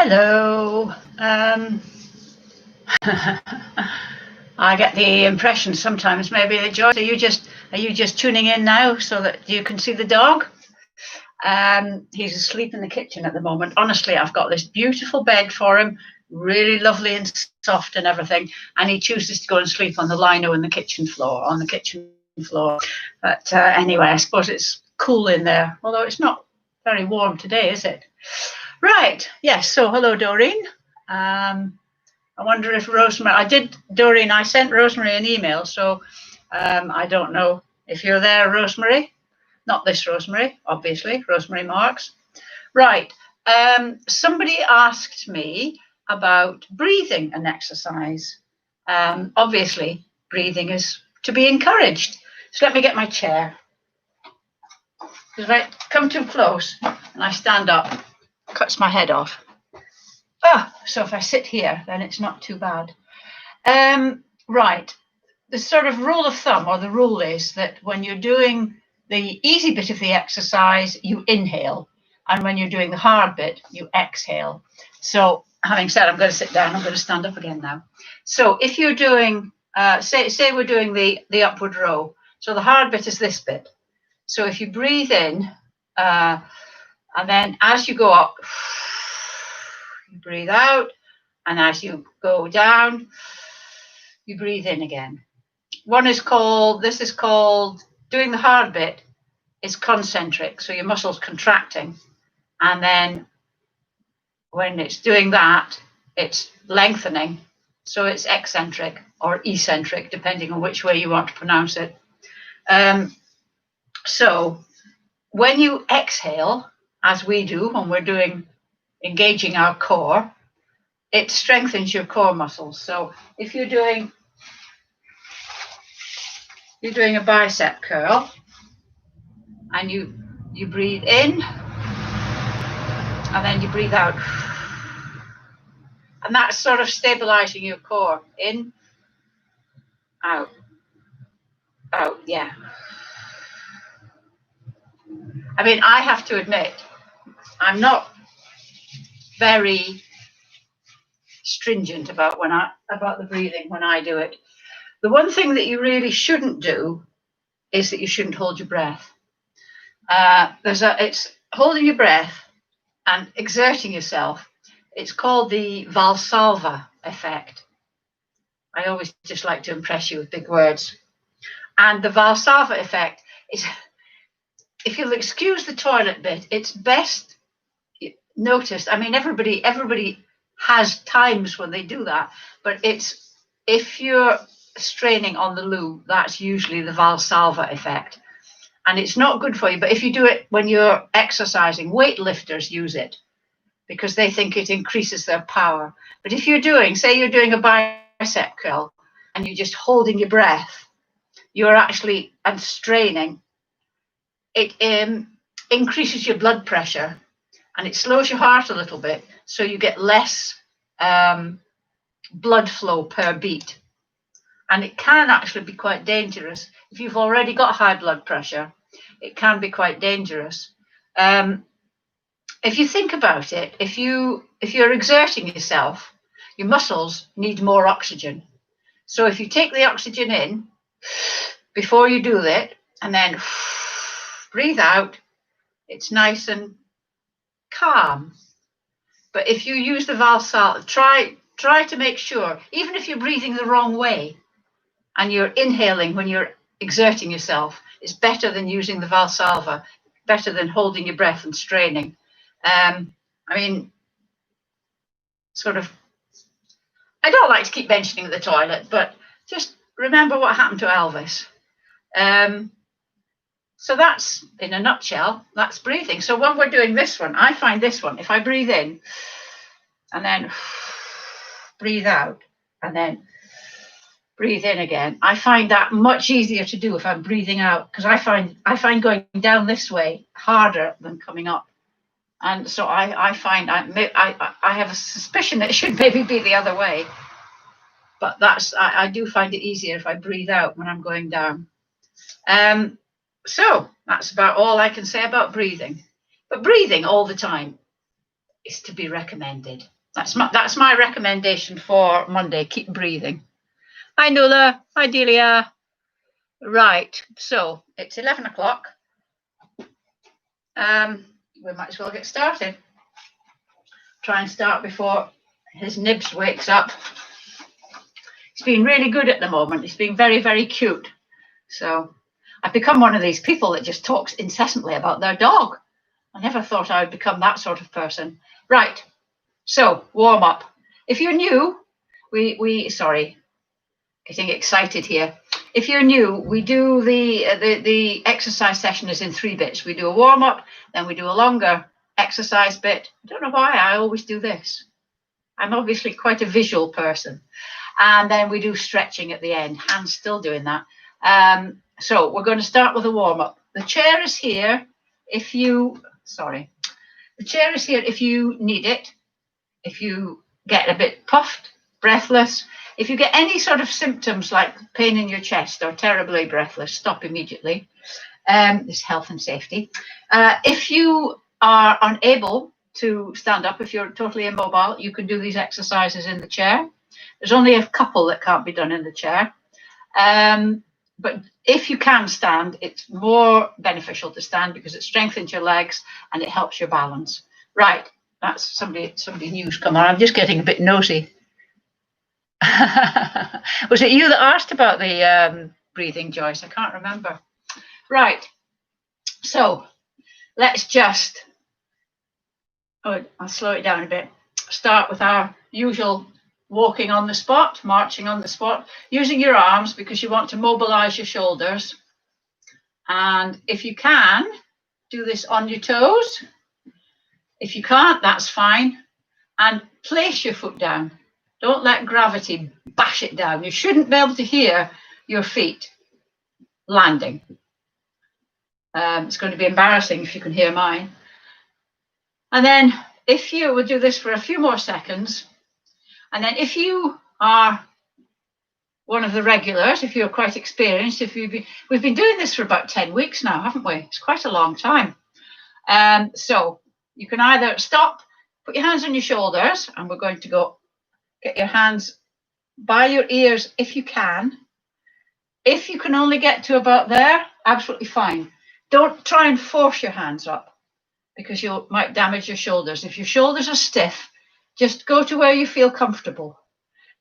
Hello. I get the impression sometimes maybe that Joyce, are you just tuning in now so that you can see the dog? He's asleep in the kitchen at the moment. Honestly, I've got this beautiful bed for him, really lovely and soft and everything, and he chooses to go and sleep on the lino in the kitchen floor, But anyway, I suppose it's cool in there, although it's not very warm today, is it? Right, yes, so hello, Doreen. I wonder if Rosemary, Doreen, I sent Rosemary an email, so I don't know if you're there, Rosemary. Not this Rosemary, obviously, Rosemary Marks. Right, somebody asked me about breathing and exercise. Obviously, breathing is to be encouraged. So let me get my chair. Because if I come too close and I stand up, cuts my head off. So if I sit here, then it's not too bad. Right, the sort of rule of thumb, or the rule is that when you're doing the easy bit of the exercise, you inhale, and when you're doing the hard bit, you exhale. So having said, I'm going to sit down, I'm going to stand up again now. So if you're doing, say we're doing the upward row, so the hard bit is this bit. So if you breathe in, and then as you go up, you breathe out, and as you go down, you breathe in again. This is called, doing the hard bit is concentric, so your muscles contracting, and then when it's doing that, it's lengthening, so it's eccentric or eccentric, depending on which way you want to pronounce it. So when you exhale, as we do when we're engaging our core, it strengthens your core muscles. So if you're doing a bicep curl, and you breathe in, and then you breathe out, and that's sort of stabilizing your core. In, out, out, yeah. I mean, I have to admit, I'm not very stringent about the breathing when I do it. The one thing that you really shouldn't do is that you shouldn't hold your breath. It's holding your breath and exerting yourself. It's called the Valsalva Effect. I always just like to impress you with big words. And the Valsalva Effect is, if you'll excuse the toilet bit, it's best noticed. I mean, everybody has times when they do that, but it's, if you're straining on the loo, that's usually the Valsalva Effect. And it's not good for you, but if you do it when you're exercising, weightlifters use it because they think it increases their power. But if you're doing a bicep curl and you're just holding your breath, you're actually, and straining, it increases your blood pressure and it slows your heart a little bit, so you get less blood flow per beat. And it can actually be quite dangerous. If you've already got high blood pressure, it can be quite dangerous. If you think about it, if you're exerting yourself, your muscles need more oxygen. So if you take the oxygen in before you do that, and then breathe out, it's nice and calm. But if you use the Valsalva, try to make sure, even if you're breathing the wrong way and you're inhaling when you're exerting yourself, it's better than using the Valsalva, better than holding your breath and straining. I mean, sort of, I don't like to keep mentioning the toilet, but just remember what happened to Elvis. So that's, in a nutshell, that's breathing. So when we're doing this one, I find this one, if I breathe in and then breathe out and then breathe in again, I find that much easier to do if I'm breathing out, because I find going down this way harder than coming up. And so I find I have a suspicion that it should maybe be the other way, but I do find it easier if I breathe out when I'm going down. So that's about all I can say about breathing. But breathing all the time is to be recommended. That's my recommendation for Monday. Keep breathing. Hi, Nuala. Hi, Delia. Right, so it's 11 o'clock. We might as well get started. Try and start before his nibs wakes up. He's been really good at the moment. He's been very, very cute. So I've become one of these people that just talks incessantly about their dog. I never thought I would become that sort of person. Right, so warm up. If you're new, sorry, getting excited here. If you're new, we do the exercise session is in 3 bits. We do a warm up, then we do a longer exercise bit. I don't know why I always do this. I'm obviously quite a visual person. And then we do stretching at the end. Hands still doing that. So we're going to start with a warm up. The chair is here if you, the chair is here if you need it. If you get a bit puffed, breathless, if you get any sort of symptoms like pain in your chest or terribly breathless, stop immediately. It's health and safety. If you are unable to stand up, if you're totally immobile, you can do these exercises in the chair. There's only a couple that can't be done in the chair. But if you can stand, it's more beneficial to stand because it strengthens your legs and it helps your balance. Right, that's somebody new's come on. I'm just getting a bit nosy. Was it you that asked about the breathing, Joyce? I can't remember. Right, so let's just, I'll slow it down a bit. Start with our usual walking on the spot, marching on the spot, using your arms because you want to mobilize your shoulders. And if you can, do this on your toes. If you can't, that's fine. And place your foot down. Don't let gravity bash it down. You shouldn't be able to hear your feet landing. It's going to be embarrassing if you can hear mine. And then if you will do this for a few more seconds, and then if you are one of the regulars, if you're quite experienced, we've been doing this for about 10 weeks now, haven't we? It's quite a long time. So you can either stop, put your hands on your shoulders, and we're going to go get your hands by your ears if you can. If you can only get to about there, absolutely fine. Don't try and force your hands up because you might damage your shoulders. If your shoulders are stiff, just go to where you feel comfortable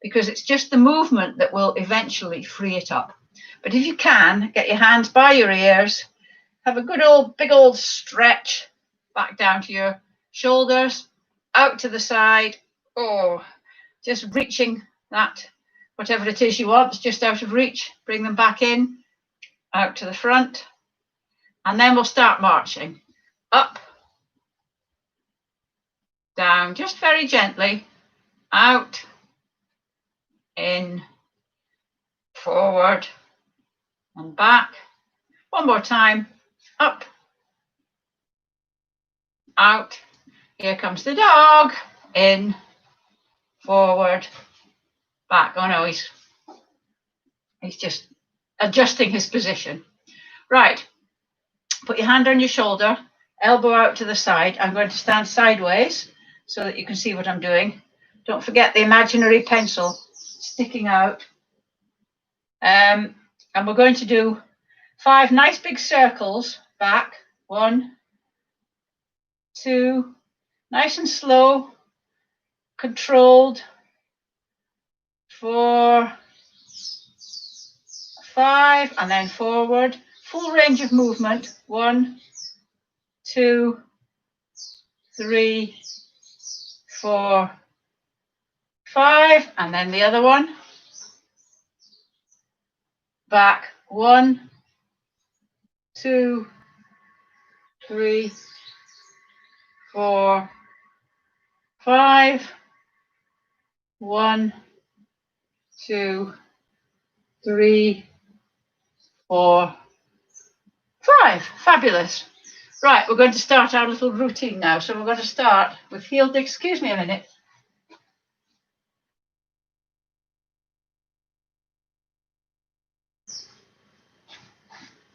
because it's just the movement that will eventually free it up. But if you can, get your hands by your ears, have a good old, big old stretch back down to your shoulders, out to the side. Oh, just reaching that, whatever it is you want, it's just out of reach. Bring them back in, out to the front. And then we'll start marching. Up, down, just very gently. Out, in, forward, and back. One more time. Up, out. Here comes the dog. In, forward, back. Oh no, he's just adjusting his position. Right. Put your hand on your shoulder, elbow out to the side. I'm going to stand sideways so that you can see what I'm doing. Don't forget the imaginary pencil sticking out. And we're going to do 5 nice big circles back. 1, 2, nice and slow, controlled. 4, 5, and then forward. Full range of movement. 1, 2, 3, 4, 5, and then the other one. Back. 1, 2, 3, 4, 5. 1, 2, 3, 4, 5. Fabulous. Right, we're going to start our little routine now. So we're going to start with heel. Excuse me a minute.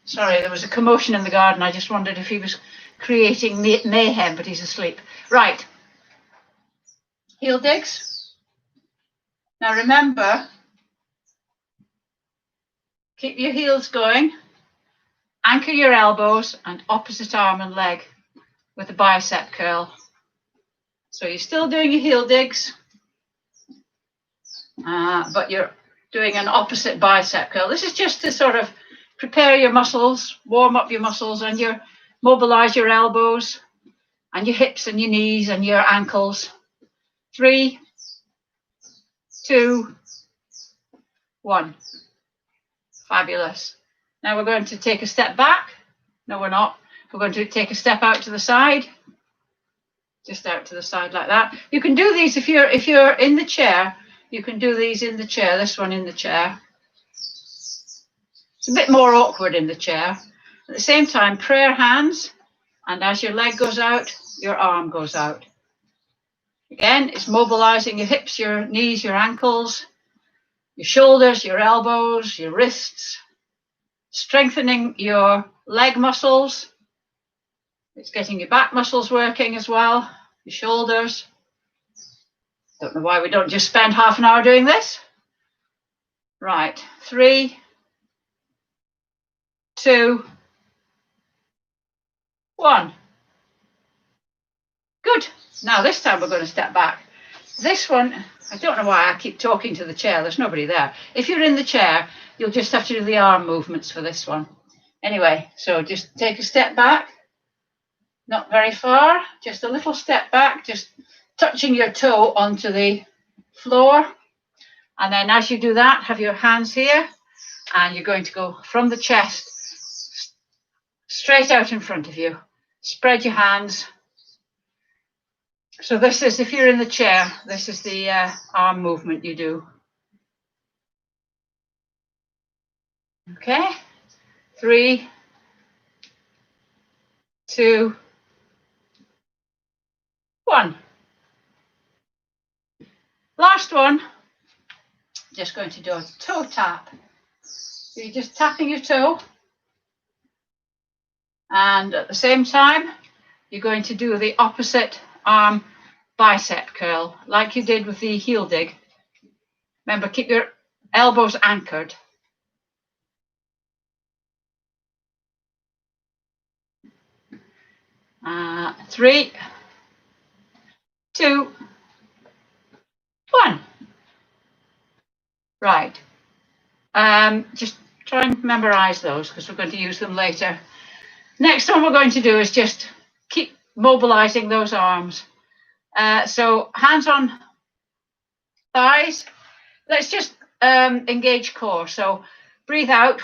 Sorry, there was a commotion in the garden. I just wondered if he was creating mayhem, but he's asleep. Right. heel digs. Now remember, keep your heels going, anchor your elbows and opposite arm and leg with a bicep curl. So you're still doing your heel digs, but you're doing an opposite bicep curl. This is just to sort of prepare your muscles, warm up your muscles, and mobilize your elbows and your hips and your knees and your ankles. 3, 2, 1. Fabulous. Now we're going to take a step back. No, we're not. We're going to take a step out to the side. Just out to the side like that. You can do these if you're in the chair. You can do these in the chair. This one in the chair. It's a bit more awkward in the chair. At the same time, prayer hands, and as your leg goes out, your arm goes out. Again, it's mobilizing your hips, your knees, your ankles, your shoulders, your elbows, your wrists, strengthening your leg muscles. It's getting your back muscles working as well, your shoulders. Don't know why we don't just spend half an hour doing this. Right, 3, 2, 1. Good. Now this time we're going to step back. This one, I don't know why I keep talking to the chair. There's nobody there. If you're in the chair, you'll just have to do the arm movements for this one. Anyway, so just take a step back. Not very far, just a little step back, just touching your toe onto the floor. And then as you do that, have your hands here, and you're going to go from the chest straight out in front of you. Spread your hands. So this is, if you're in the chair, this is the arm movement you do. Okay, 3, 2, 1. Last one, just going to do a toe tap. So you're just tapping your toe, and at the same time, you're going to do the opposite arm bicep curl, like you did with the heel dig. Remember, keep your elbows anchored. Three, 2, 1. Right. Just try and memorize those because we're going to use them later. Next one we're going to do is just keep mobilizing those arms. So hands on thighs. Let's just engage core. So breathe out.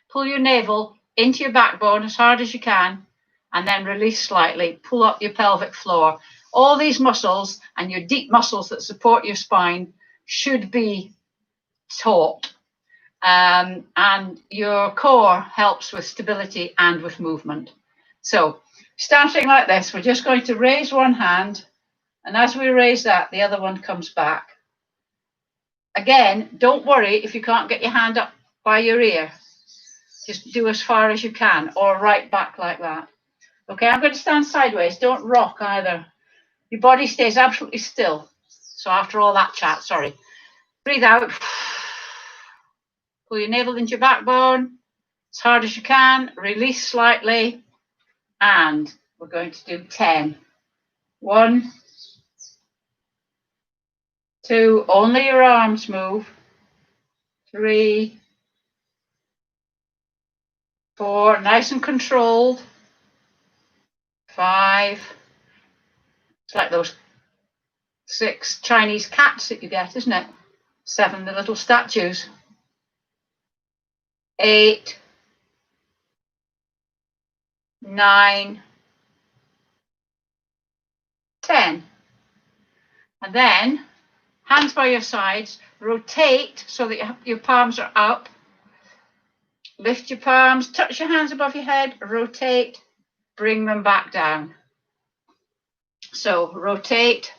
Pull your navel into your backbone as hard as you can, and then release slightly. Pull up your pelvic floor. All these muscles and your deep muscles that support your spine should be taut. And your core helps with stability and with movement. So starting like this, we're just going to raise one hand, and as we raise that, the other one comes back. Again, don't worry if you can't get your hand up by your ear. Just do as far as you can, or right back like that. Okay, I'm going to stand sideways. Don't rock either. Your body stays absolutely still. So after all that chat, sorry. Breathe out. Pull your navel into your backbone as hard as you can. Release slightly. And we're going to do 10. 1, 2, only your arms move. 3, 4, nice and controlled. 5, it's like those 6 Chinese cats that you get, isn't it? 7, the little statues. 8, 9, 10. And then hands by your sides, rotate so that your palms are up. Lift your palms, touch your hands above your head, rotate, bring them back down. So rotate,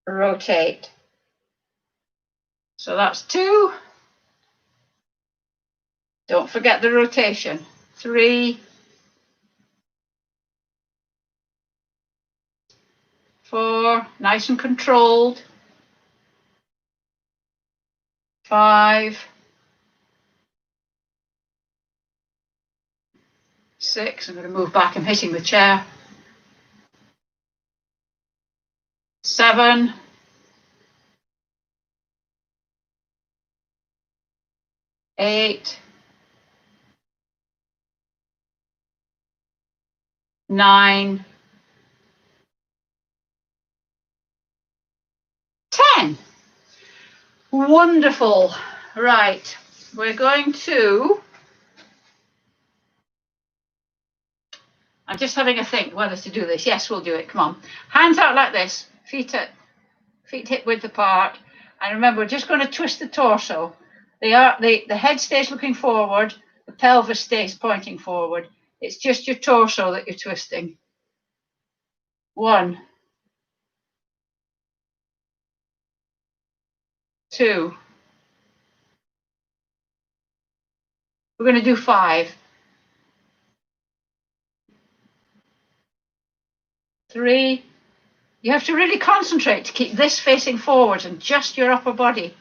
rotate. So that's 2. Don't forget the rotation. 3, 4, nice and controlled. 5, 6, I'm going to move back, I'm hitting the chair. 7, 8, 9, 10. Wonderful. Right, we're going to, I'm just having a think whether to do this. Yes, we'll do it. Come on. Hands out like this, feet hip width apart. And remember, we're just going to twist the torso. The head stays looking forward, the pelvis stays pointing forward. It's just your torso that you're twisting. 1, 2. We're going to do 5. 3. You have to really concentrate to keep this facing forward and just your upper body.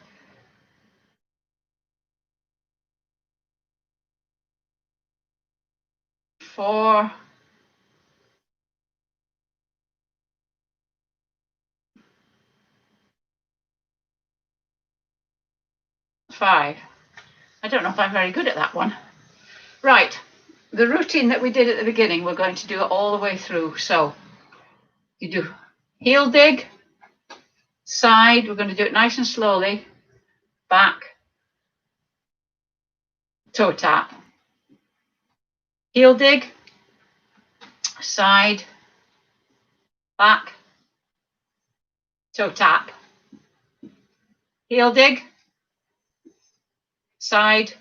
4. 5. I don't know if I'm very good at that one. Right, the routine that we did at the beginning, we're going to do it all the way through. So you do heel dig, side, we're going to do it nice and slowly, back, toe tap, heel dig, side, back, toe tap, heel dig, side,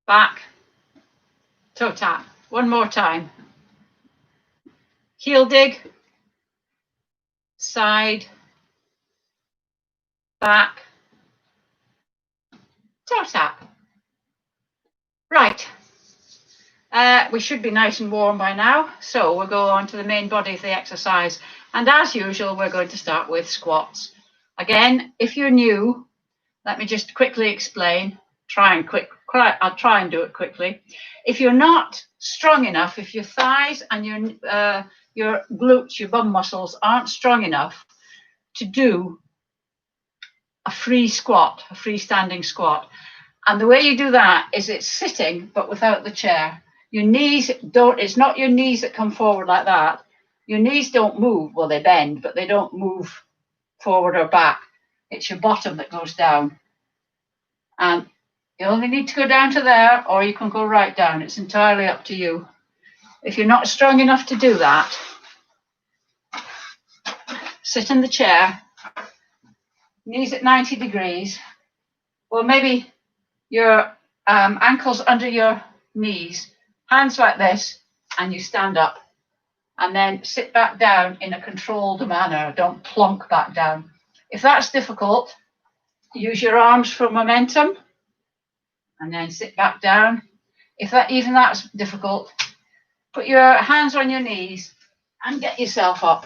back, toe tap. One more time. Heel dig, side, back, toe tap. Right. We should be nice and warm by now, so we'll go on to the main body of the exercise. And as usual, we're going to start with squats. Again, if you're new, let me just quickly explain. I'll try and do it quickly. If you're not strong enough, if your thighs and your glutes, your bum muscles aren't strong enough to do a free squat, a freestanding squat, and the way you do that is it's sitting but without the chair. Your knees don't, it's not your knees that come forward like that. Your knees don't move, well, they bend, but they don't move forward or back. It's your bottom that goes down. And you only need to go down to there, or you can go right down. It's entirely up to you. If you're not strong enough to do that, sit in the chair, knees at 90 degrees, or maybe your ankles under your knees, hands like this, and you stand up. And then sit back down in a controlled manner. Don't plonk back down. If that's difficult, use your arms for momentum and then sit back down. If that's difficult, put your hands on your knees and get yourself up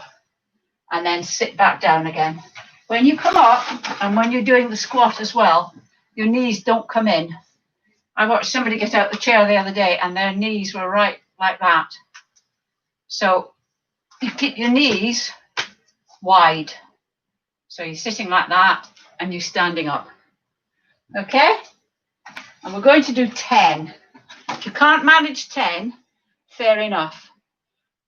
and then sit back down again. When you come up and when you're doing the squat as well, your knees don't come in. I watched somebody get out the chair the other day and their knees were right like that. So you keep your knees wide. So you're sitting like that and you're standing up. Okay? And we're going to do 10. If you can't manage 10, fair enough.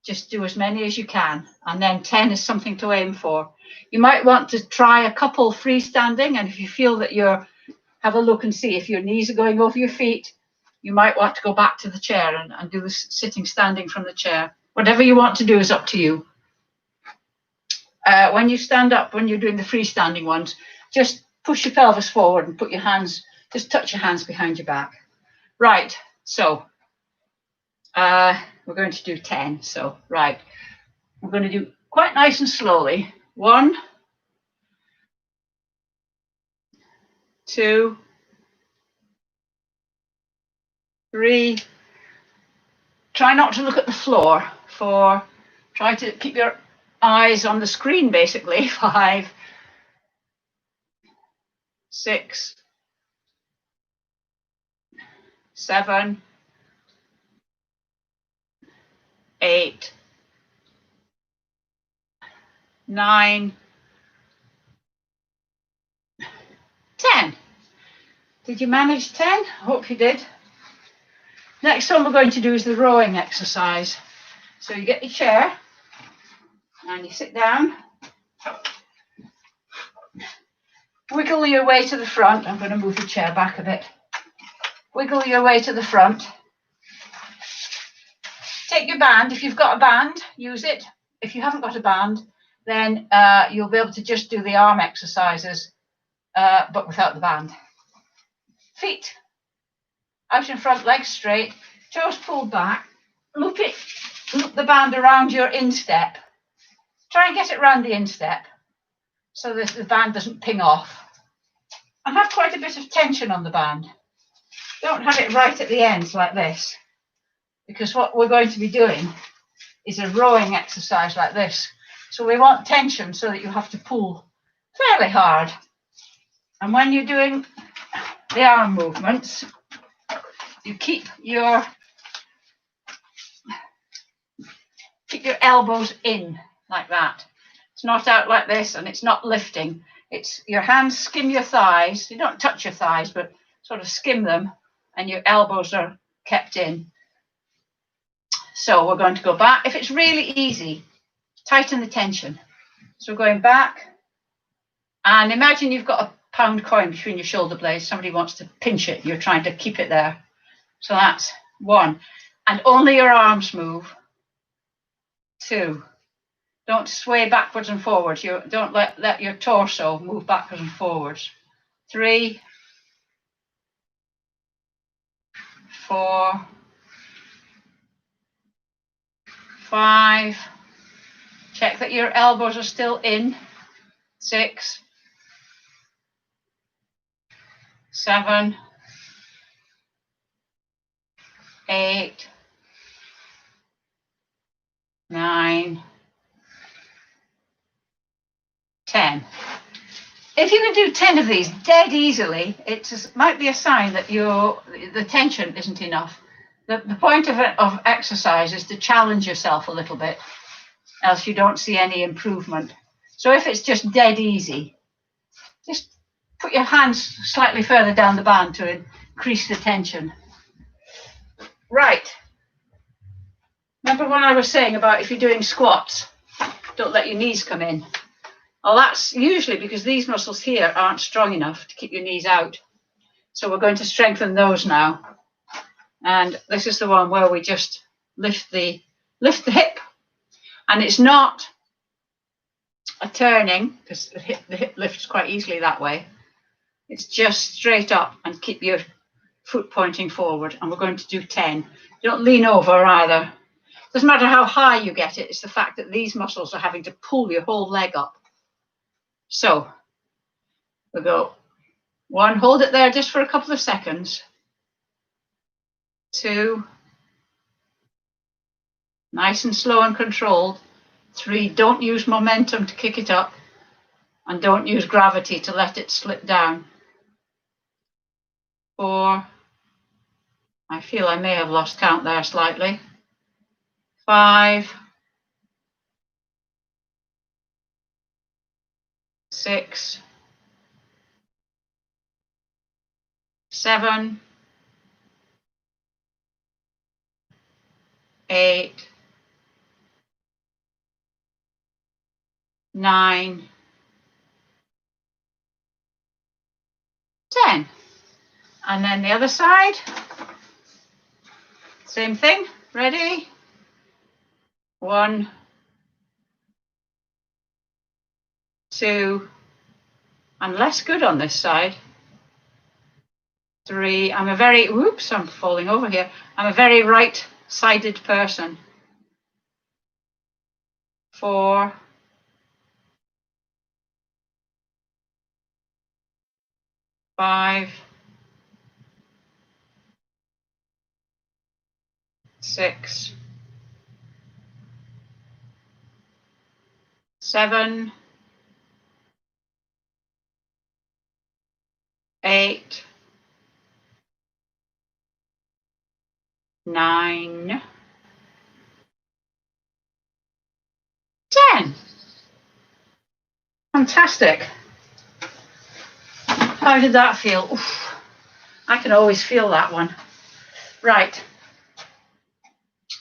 Just do as many as you can. And then 10 is something to aim for. You might want to try a couple freestanding. And if you feel that have a look and see if your knees are going over your feet, you might want to go back to the chair and do the sitting standing from the chair. Whatever you want to do is up to you. When you stand up, when you're doing the freestanding ones, just push your pelvis forward and put your hands, just touch your hands behind your back. Right, so we're going to do 10. So, right, we're going to do quite nice and slowly. 1, 2, 3. Try not to look at the floor. 4. Try to keep your eyes on the screen, basically. 5, 6, 7, 8, 9, 10. Did you manage 10? I hope you did. Next one we're going to do is the rowing exercise. So you get your chair and you sit down. Wiggle your way to the front. I'm going to move the chair back a bit. Wiggle your way to the front. Take your band. If you've got a band, use it. If you haven't got a band, then you'll be able to just do the arm exercises, but without the band. Feet out in front, legs straight, toes pulled back. Loop the band around your instep. Try and get it around the instep so that the band doesn't ping off. And have quite a bit of tension on the band. Don't have it right at the ends like this, because what we're going to be doing is a rowing exercise like this. So we want tension so that you have to pull fairly hard. And when you're doing the arm movements, you keep your elbows in like that. It's not out like this, and it's not lifting. It's your hands skim your thighs. You don't touch your thighs, but sort of skim them, and your elbows are kept in. So we're going to go back. If it's really easy, tighten the tension. So we're going back, and imagine you've got a pound coin between your shoulder blades. Somebody wants to pinch it. You're trying to keep it there. So that's 1. And only your arms move. 2. Don't sway backwards and forwards. Don't let your torso move backwards and forwards. 3, 4, 5. Check that your elbows are still in. 6, 7, 8, 9, 10. If you can do 10 of these dead easily, it might be a sign that the tension isn't enough. The point of exercise is to challenge yourself a little bit, else you don't see any improvement. So if it's just dead easy, just put your hands slightly further down the band to increase the tension. Right. Remember when I was saying about if you're doing squats, don't let your knees come in. Well, that's usually because these muscles here aren't strong enough to keep your knees out. So we're going to strengthen those now. And this is the one where we just lift the hip. And it's not a turning, because the hip lifts quite easily that way. It's just straight up and keep your foot pointing forward. And we're going to do 10. Don't lean over either. Doesn't matter how high you get it. It's the fact that these muscles are having to pull your whole leg up. So we'll go 1, hold it there just for a couple of seconds. 2, nice and slow and controlled. 3, don't use momentum to kick it up, and don't use gravity to let it slip down. 4, I feel I may have lost count there slightly. 5, 6, 7, 8, 9, 10. And then the other side, same thing. Ready? 1, 2, I'm less good on this side. 3, I'm falling over here. I'm a very right-sided person. 4, 5, 6, 7, 8, 9, 10. Fantastic. How did that feel? Oof. I can always feel that one. Right.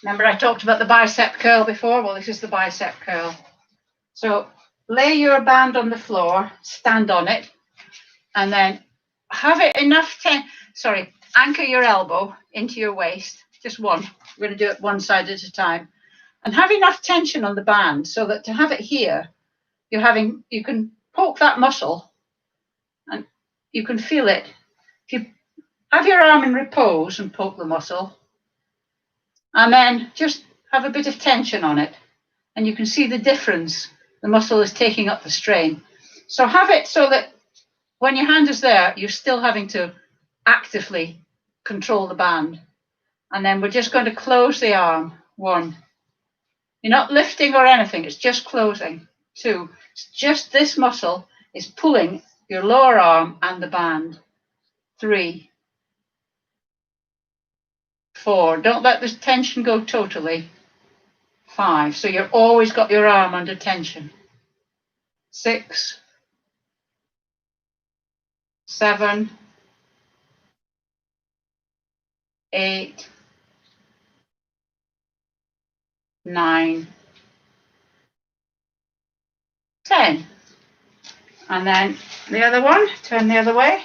Remember I talked about the bicep curl before? Well, this is the bicep curl. So lay your band on the floor, stand on it, and then have it enough anchor your elbow into your waist, just one. We're going to do it one side at a time. And have enough tension on the band so that to have it here, you can poke that muscle and you can feel it. If you have your arm in repose and poke the muscle, and then just have a bit of tension on it, and you can see the difference. The muscle is taking up the strain. So have it so that when your hand is there, you're still having to actively control the band. And then we're just going to close the arm. 1. You're not lifting or anything, it's just closing. 2. It's just this muscle is pulling your lower arm and the band. 3, 4. Don't let the tension go totally. 5. So you've always got your arm under tension. 6, 7, 8, 9, 10. And then the other one, turn the other way.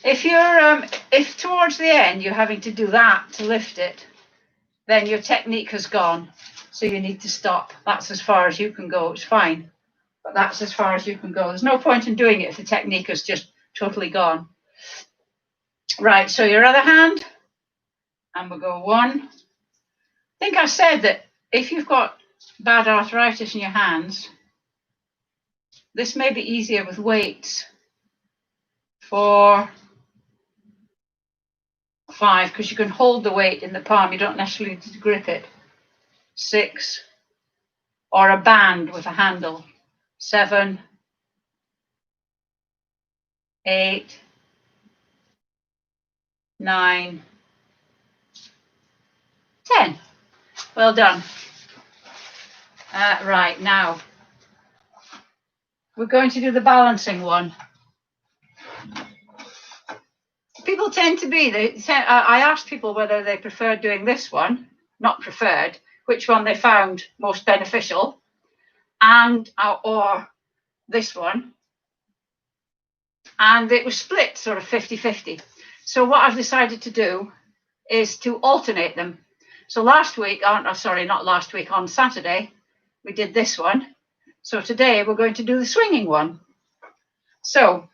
If towards the end you're having to do that to lift it, then your technique has gone. So you need to stop. That's as far as you can go. It's fine, but that's as far as you can go. There's no point in doing it if the technique is just totally gone. Right, so your other hand, and we'll go 1. I think I said that if you've got bad arthritis in your hands, this may be easier with weights. 4, 5, because you can hold the weight in the palm. You don't necessarily need to grip it. 6, or a band with a handle. 7, 8, 9, 10. Well done. Right, now we're going to do the balancing one. People tend to be, I asked people whether they preferred doing this one, not preferred, which one they found most beneficial, and or this one. And it was split sort of 50-50. So what I've decided to do is to alternate them. So on Saturday, we did this one. So today we're going to do the swinging one. So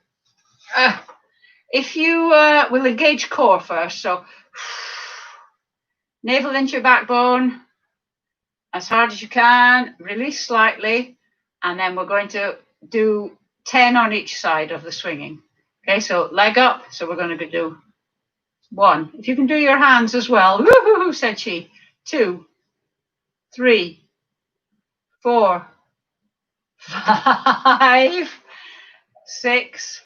if you will engage core first. So navel into your backbone as hard as you can, release slightly, and then we're going to do 10 on each side of the swinging. Okay, so leg up. So we're going to do 1. If you can do your hands as well, woohoo, said she. 2, 3, 4, 5, 6,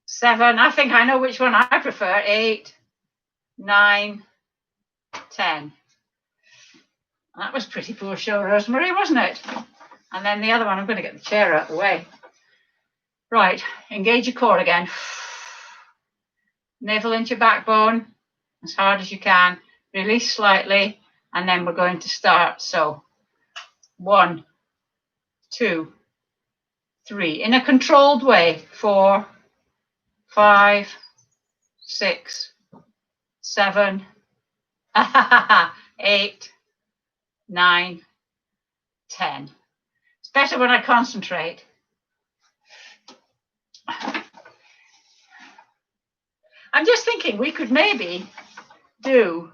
7. I think I know which one I prefer. 8, 9, 10. That was pretty poor show, Rosemary, wasn't it? And then the other one, I'm going to get the chair out of the way. Right, engage your core again. Navel into your backbone as hard as you can. Release slightly, and then we're going to start. So 1, 2, 3. In a controlled way. 4, 5, 6, 7, 8, 9, 10. It's better when I concentrate. I'm just thinking we could maybe do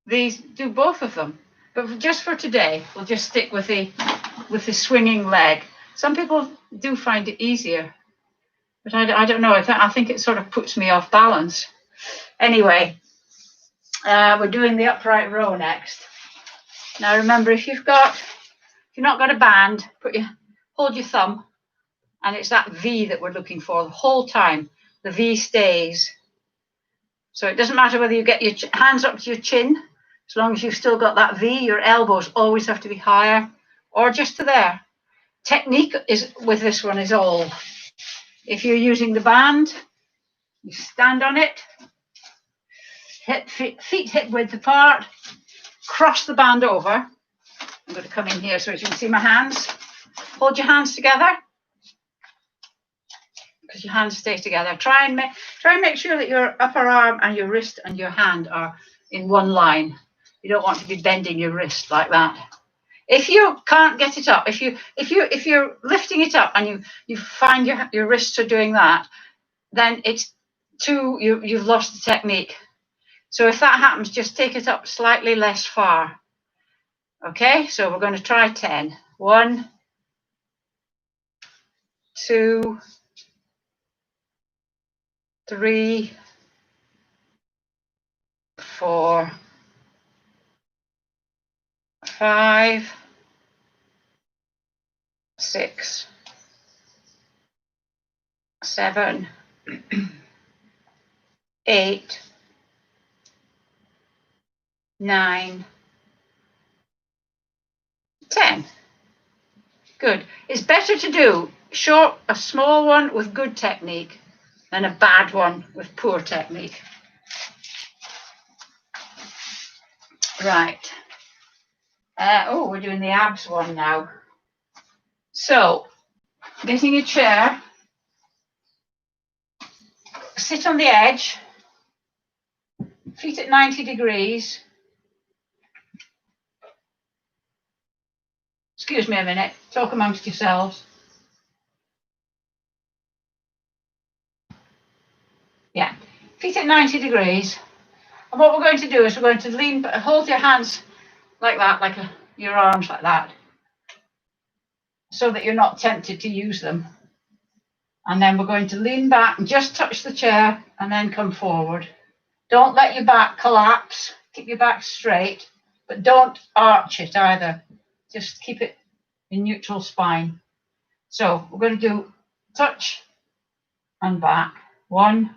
both of them, but just for today, we'll just stick with the swinging leg. Some people do find it easier, but I don't know. I think it sort of puts me off balance. Anyway, we're doing the upright row next. Now remember, if you've not got a band, hold your thumb, and it's that V that we're looking for the whole time. The V stays. So it doesn't matter whether you get your hands up to your chin, as long as you've still got that V, your elbows always have to be higher, or just to there. Technique is with this one is all. If you're using the band, you stand on it, feet hip width apart, cross the band over. I'm going to come in here so you can see my hands. Hold your hands together, because your hands stay together. Try and make sure that your upper arm and your wrist and your hand are in one line. You don't want to be bending your wrist like that. If you can't get it up, if you're lifting it up and you find your wrists are doing that, then it's you've lost the technique. So if that happens, just take it up slightly less far. Okay, so we're going to try 10. 1, 2, 3, 4, 5, 6, 7, 8, 9, 10. Good. It's better to do a small one with good technique than a bad one with poor technique. Right. We're doing the abs one now. So, getting a chair, sit on the edge, feet at 90 degrees. Excuse me a minute, talk amongst yourselves. Yeah, feet at 90 degrees. And what we're going to do is we're going to hold your hands like that, your arms like that, so that you're not tempted to use them. And then we're going to lean back and just touch the chair and then come forward. Don't let your back collapse. Keep your back straight, but don't arch it either. Just keep it in neutral spine. So we're going to do touch and back. 1,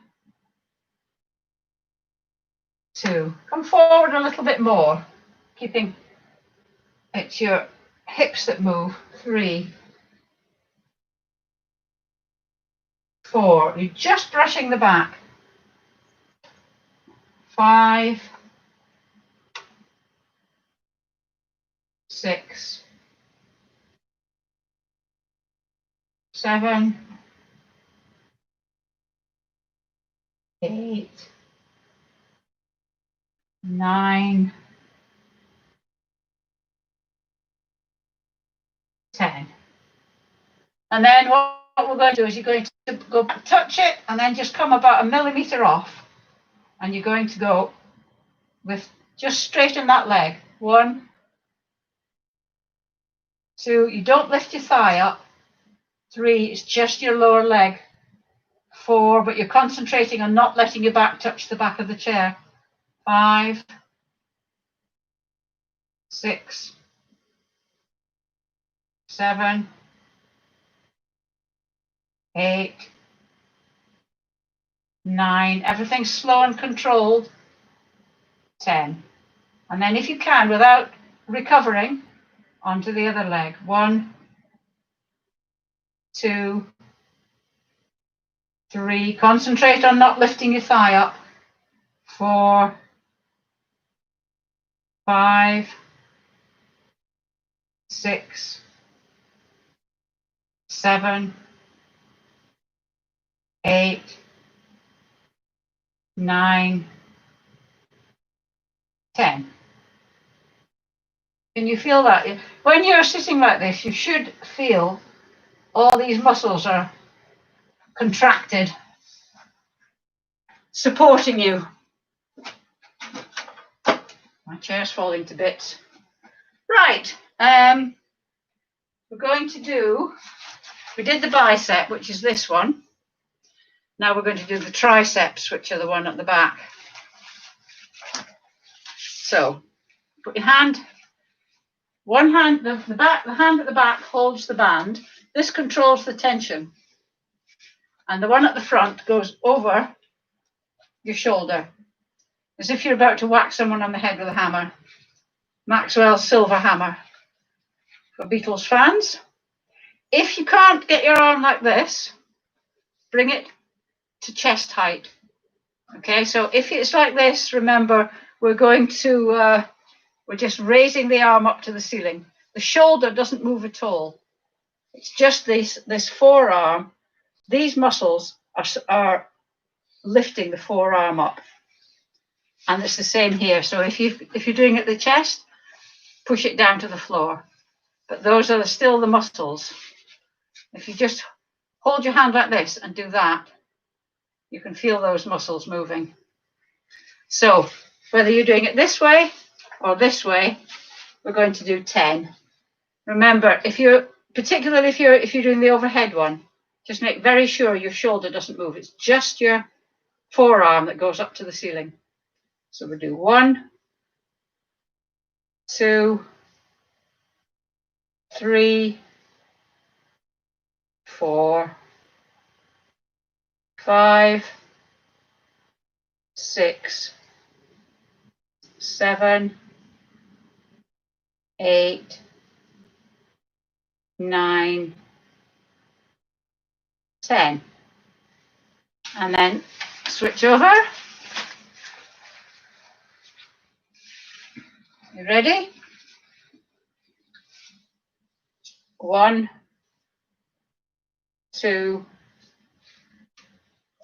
2. Come forward a little bit more, keeping it's your hips that move. 3, 4. You're just brushing the back. 5, 6, 7, 8, 9, 10. And then what we're going to do is you're going to go back, touch it, and then just come about 1 millimeter off. And you're going to go with just straighten that leg. 1, 2. You don't lift your thigh up. 3, it's just your lower leg. 4, but you're concentrating on not letting your back touch the back of the chair. 5, 6, 7, 8, 9. Everything's slow and controlled. 10. And then if you can, without recovering, onto the other leg. 1, 2, 3. Concentrate on not lifting your thigh up. 4, 5, 6, 7, 8, 9, 10. Can you feel that? When you're sitting like this, you should feel all these muscles are contracted, supporting you. My chair's falling to bits. Right. We're going to do, we did the bicep, which is this one. Now we're going to do the triceps, which are the one at the back. So put your hand One hand, the hand at the back holds the band. This controls the tension. And the one at the front goes over your shoulder, as if you're about to whack someone on the head with a hammer. Maxwell's silver hammer for Beatles fans. If you can't get your arm like this, bring it to chest height. Okay, so if it's like this, remember, we're just raising the arm up to the ceiling. The shoulder doesn't move at all. It's just this forearm. These muscles are lifting the forearm up. And it's the same here. So if you're doing it at the chest, push it down to the floor. But those are still the muscles. If you just hold your hand like this and do that, you can feel those muscles moving. So whether you're doing it this way or this way, we're going to do 10. Remember, particularly if you're doing the overhead one, just make very sure your shoulder doesn't move. It's just your forearm that goes up to the ceiling. So we'll do 1, 2, 3, 4, 5, 6, 7, 8, 9, 10. And then switch over. You ready? 1, 2,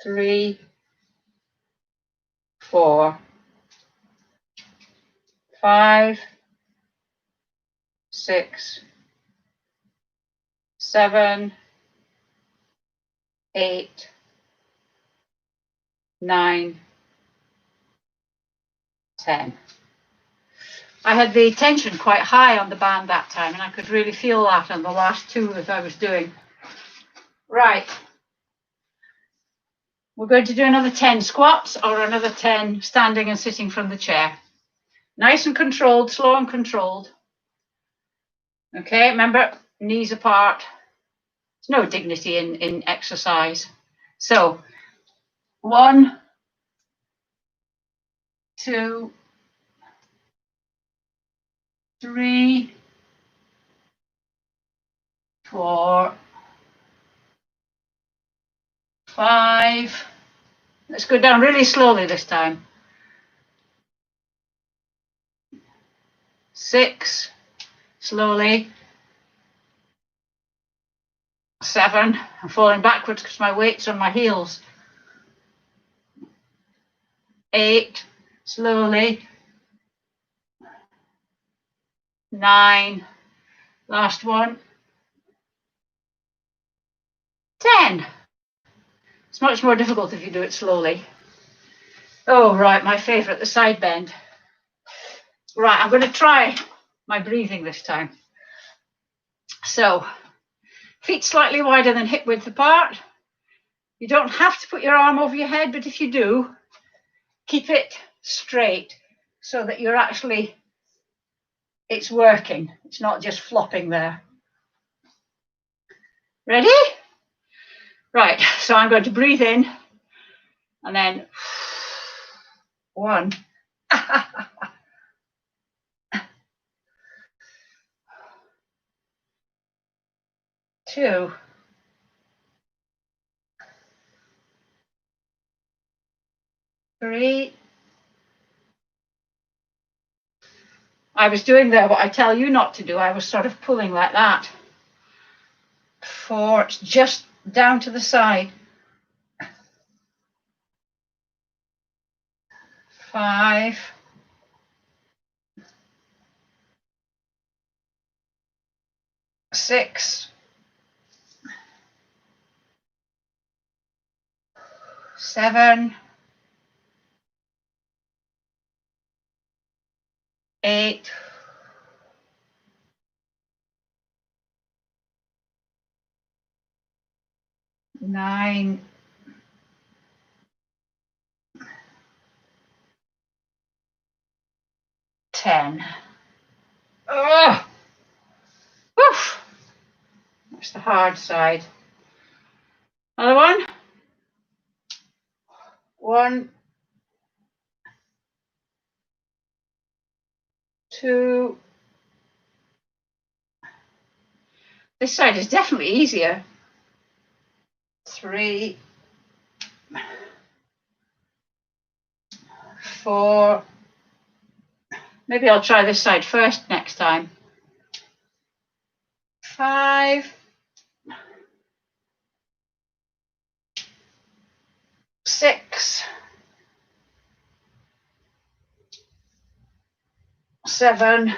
3, 4, 5, 6, 7, 8, 9, 10. I had the tension quite high on the band that time, and I could really feel that on the last 2 that I was doing. Right. We're going to do another 10 squats or another 10 standing and sitting from the chair. Nice and controlled, slow and controlled. Okay, remember, knees apart. There's no dignity in exercise. So 1, 2, 3, 4, 5. Let's go down really slowly this time. 6, slowly. 7, I'm falling backwards because my weight's on my heels. 8, slowly. 9, last one. 10. It's much more difficult if you do it slowly. Oh, right, my favourite, the side bend. Right, I'm going to try my breathing this time. So, feet slightly wider than hip width apart. You don't have to put your arm over your head, but if you do, keep it straight so that you're actually, it's working. It's not just flopping there. Ready? Right, so I'm going to breathe in and then 1. 2. 3. I was doing there what I tell you not to do. I was sort of pulling like that. 4. It's just down to the side. 5. 6. 7. 8. 9. 10. Oh, It's the hard side. Another one. 1, 2. This side is definitely easier. 3, 4. Maybe I'll try this side first next time. 5, 6, 7,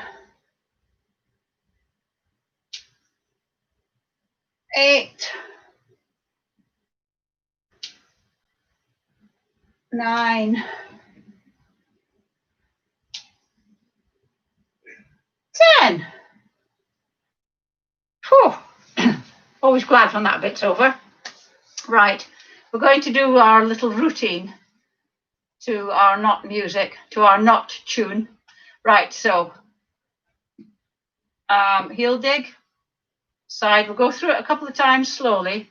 8, 9, 10. Whew. Always glad when that bit's over. Right, we're going to do our little routine to our knot music, to our knot tune. Right, so heel dig, side. We'll go through it a couple of times slowly.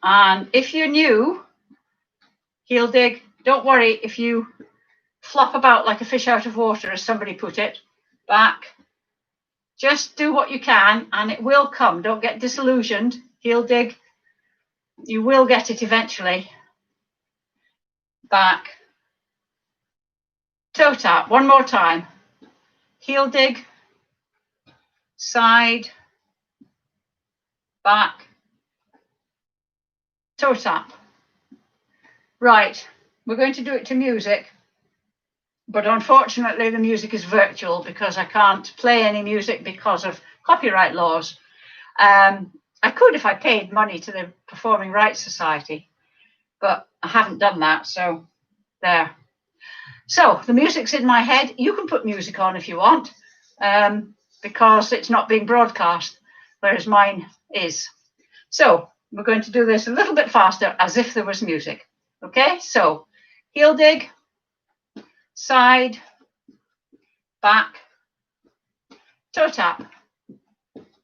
And if you're new, heel dig, don't worry if you flop about like a fish out of water, as somebody put it. Back. Just do what you can and it will come. Don't get disillusioned. Heel dig. You will get it eventually. Back. Toe tap. One more time. Heel dig. Side. Back. Toe tap. Right. We're going to do it to music. But unfortunately, the music is virtual because I can't play any music because of copyright laws. I could if I paid money to the Performing Rights Society, but I haven't done that, so there. So the music's in my head. You can put music on if you want, because it's not being broadcast, whereas mine is. So we're going to do this a little bit faster as if there was music. Okay, so heel dig. Side, back, toe tap,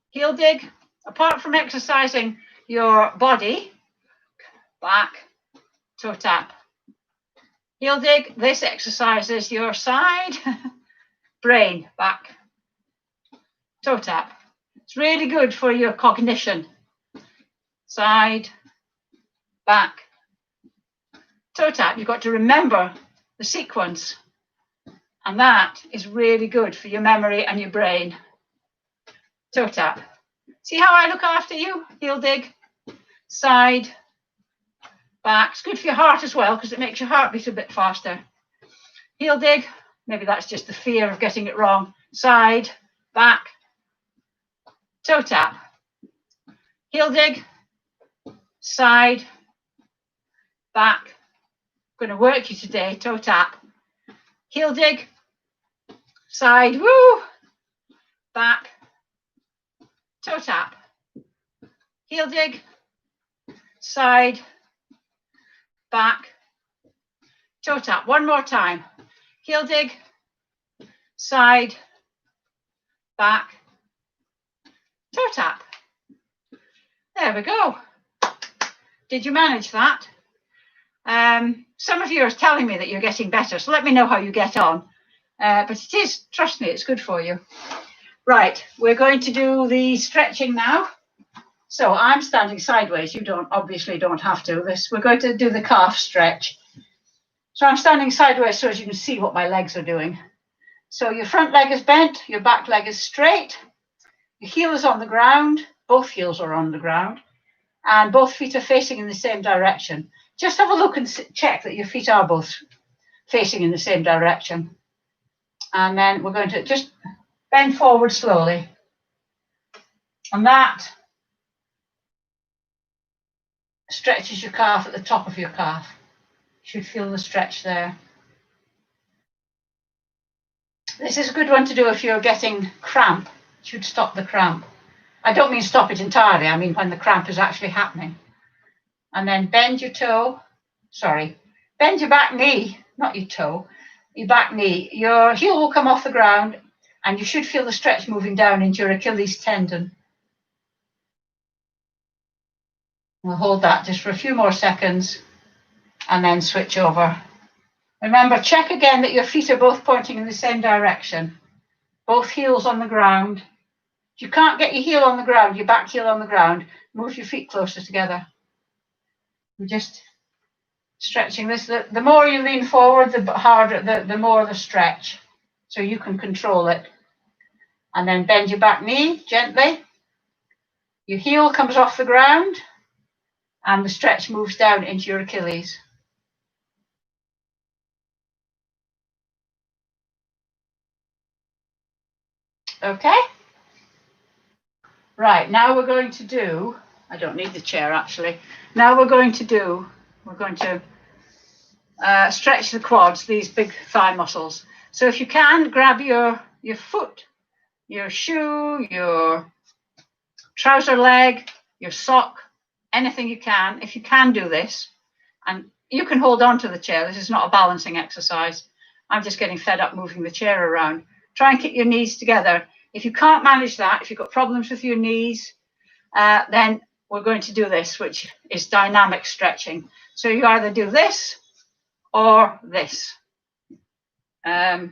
heel dig. Apart from exercising your body, back, toe tap, heel dig. This exercises your side, brain, back, toe tap. It's really good for your cognition. Side, back, toe tap. You've got to remember the sequence. And that is really good for your memory and your brain. Toe tap. See how I look after you? Heel dig, side, back. It's good for your heart as well because it makes your heart beat a bit faster. Heel dig. Maybe that's just the fear of getting it wrong. Side, back, toe tap. Heel dig, side, back. I'm going to work you today. Toe tap. Heel dig. Side, woo, back, toe tap, heel dig, side, back, toe tap. One more time. Heel dig, side, back, toe tap. There we go. Did you manage that? Some of you are telling me that you're getting better, so let me know how you get on. But it is, trust me, it's good for you. Right, we're going to do the stretching now. So I'm standing sideways. You obviously don't have to. We're going to do the calf stretch. So I'm standing sideways so as you can see what my legs are doing. So your front leg is bent, your back leg is straight, your heel is on the ground, both heels are on the ground, and both feet are facing in the same direction. Just have a look and check that your feet are both facing in the same direction. And then we're going to just bend forward slowly. And that stretches your calf at the top of your calf. You should feel the stretch there. This is a good one to do if you're getting cramp. It should stop the cramp. I don't mean stop it entirely. I mean when the cramp is actually happening. And then bend your toe. Bend your back knee, not your toe. Your back knee. Your heel will come off the ground and you should feel the stretch moving down into your Achilles tendon. We'll hold that just for a few more seconds and then switch over. Remember, check again that your feet are both pointing in the same direction. Both heels on the ground. If you can't get your heel on the ground, your back heel on the ground, move your feet closer together. We're just stretching this. The more you lean forward, the harder, the more the stretch. So you can control it. And then bend your back knee gently. Your heel comes off the ground and the stretch moves down into your Achilles. Okay? Right, now we're going to do, I don't need the chair actually. Now we're going to stretch the quads, these big thigh muscles. So if you can, grab your foot, your shoe, your trouser leg, your sock, anything you can. If you can do this, and you can hold on to the chair. This is not a balancing exercise. I'm just getting fed up moving the chair around. Try and keep your knees together. If you can't manage that, if you've got problems with your knees, then we're going to do this, which is dynamic stretching. So you either do this or this. We're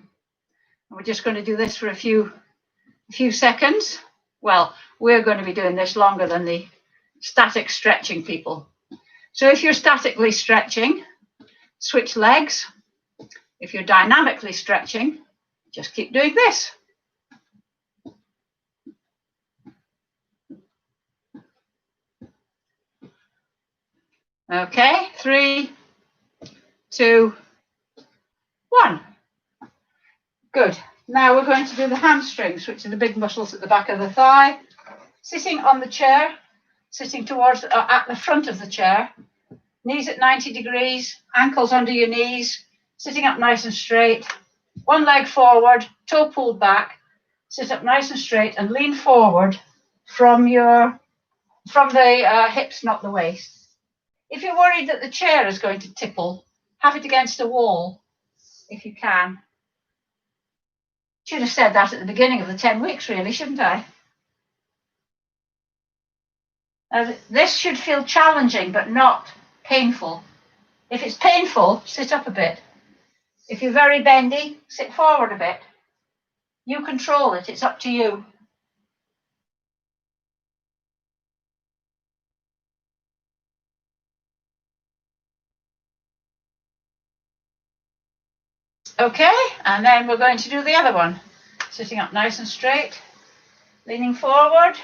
just going to do this for a few seconds. Well, we're going to be doing this longer than the static stretching people. So if you're statically stretching, switch legs. If you're dynamically stretching, just keep doing this. Okay, 3, 2, 1. Good. Now we're going to do the hamstrings, which are the big muscles at the back of the thigh. Sitting on the chair, sitting towards at the front of the chair, knees at 90 degrees, ankles under your knees, sitting up nice and straight, one leg forward, toe pulled back, sit up nice and straight and lean forward from the hips, not the waist. If you're worried that the chair is going to tipple, have it against a wall if you can. Should have said that at the beginning of the 10 weeks, really, shouldn't I? This should feel challenging, but not painful. If it's painful, sit up a bit. If you're very bendy, sit forward a bit. You control it. It's up to you. Okay, and then we're going to do the other one. Sitting up nice and straight, leaning forward.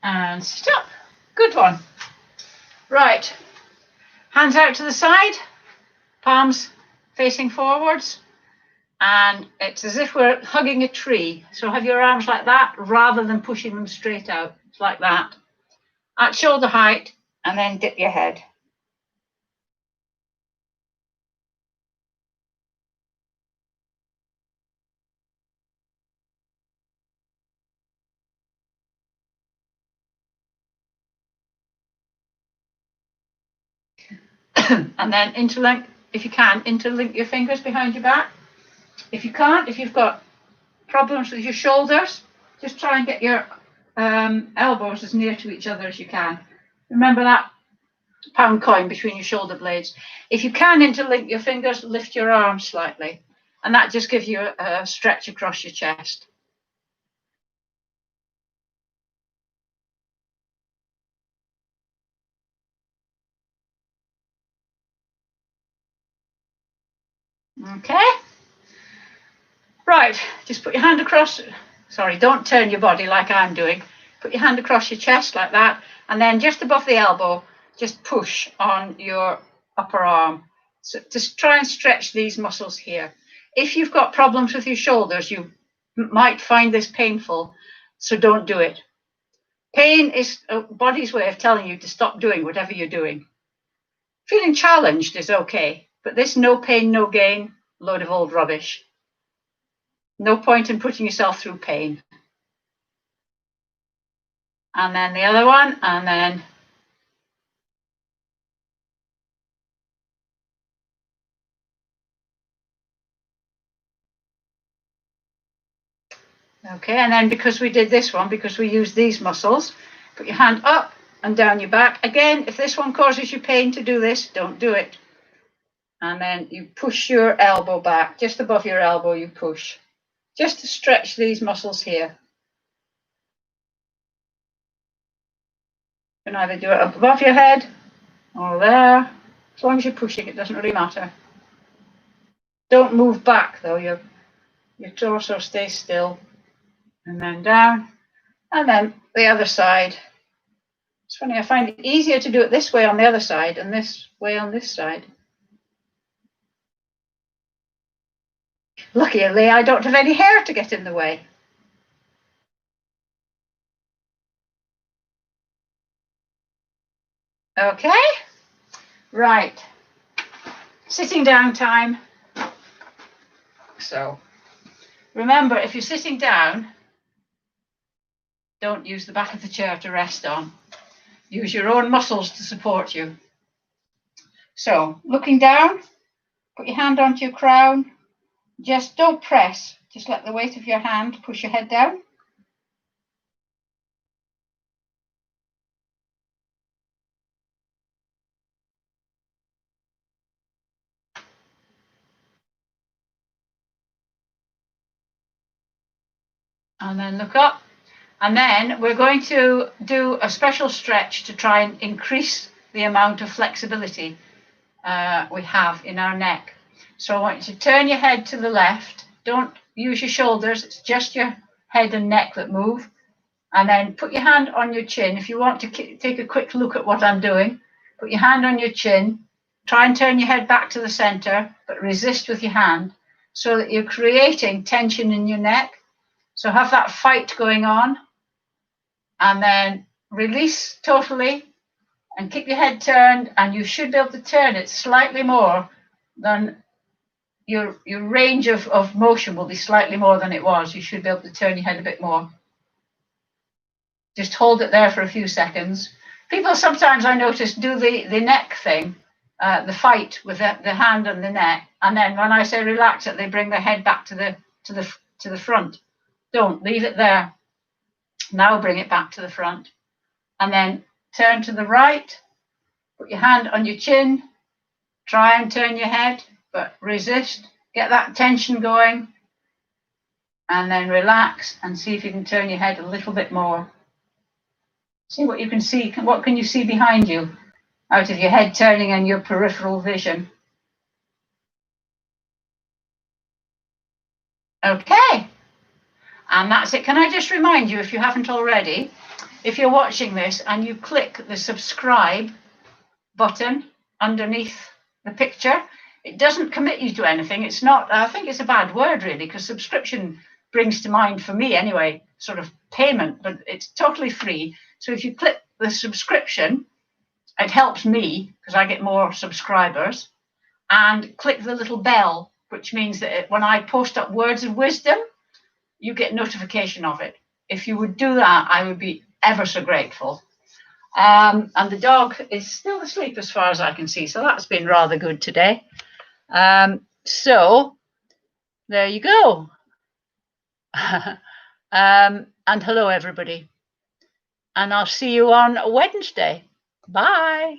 And sit up. Good one. Right, hands out to the side, palms facing forwards, and it's as if we're hugging a tree. So have your arms like that rather than pushing them straight out. It's like that. At shoulder height, and then dip your head. And then interlink, if you can, interlink your fingers behind your back. If you can't, if you've got problems with your shoulders, just try and get your elbows as near to each other as you can. Remember that pound coin between your shoulder blades. If you can interlink your fingers, lift your arms slightly, and that just gives you a stretch across your chest. Okay. Right, just put your hand across, sorry, don't turn your body like I'm doing. Put your hand across your chest like that, and then just above the elbow, just push on your upper arm. So just try and stretch these muscles here. If you've got problems with your shoulders, you might find this painful, so don't do it. Pain is a body's way of telling you to stop doing whatever you're doing. Feeling challenged is okay, but this no pain, no gain, load of old rubbish. No point in putting yourself through pain. and then the other one, and then okay, and then because we did this one, because we used these muscles, put your hand up and down your back. Again, if this one causes you pain to do this, don't do it. And then you push your elbow back, just above your elbow you push, just to stretch these muscles here. You can either do it up above your head or there. As long as you're pushing, it doesn't really matter. Don't move back though, your torso stays still. And then down, and then the other side. It's funny, I find it easier to do it this way on the other side and this way on this side. Luckily, I don't have any hair to get in the way. Okay, right. Sitting down time. So remember, if you're sitting down, don't use the back of the chair to rest on. Use your own muscles to support you. So looking down, put your hand onto your crown. Just don't press. Just let the weight of your hand push your head down. And then look up. And then we're going to do a special stretch to try and increase the amount of flexibility we have in our neck. So I want you to turn your head to the left. Don't use your shoulders. It's just your head and neck that move. And then put your hand on your chin. If you want to take a quick look at what I'm doing, put your hand on your chin. Try and turn your head back to the center, but resist with your hand so that you're creating tension in your neck. So have that fight going on. And then release totally and keep your head turned, and you should be able to turn it slightly more than your range of motion will be slightly more than it was. You should be able to turn your head a bit more. Just hold it there for a few seconds. People sometimes, I notice, do the neck thing, the fight with the hand and the neck, and then when I say relax it, they bring their head back to the front. Don't leave it there. Now bring it back to the front, and then turn to the right. Put your hand on your chin. Try and turn your head, but resist. Get that tension going, and then relax and see if you can turn your head a little bit more. See what you can see. What can you see behind you out of your head turning and your peripheral vision? Okay, and that's it. Can I just remind you, if you haven't already, if you're watching this and you click the subscribe button underneath the picture, it doesn't commit you to anything. It's not, I think it's a bad word really, because subscription brings to mind, for me anyway, sort of payment, but it's totally free. So if you click the subscription, it helps me because I get more subscribers. And click the little bell, which means that when I post up words of wisdom, you get notification of it. If you would do that, I would be ever so grateful. And the dog is still asleep as far as I can see, so that's been rather good today. So there you go. And hello everybody, and I'll see you on Wednesday. Bye.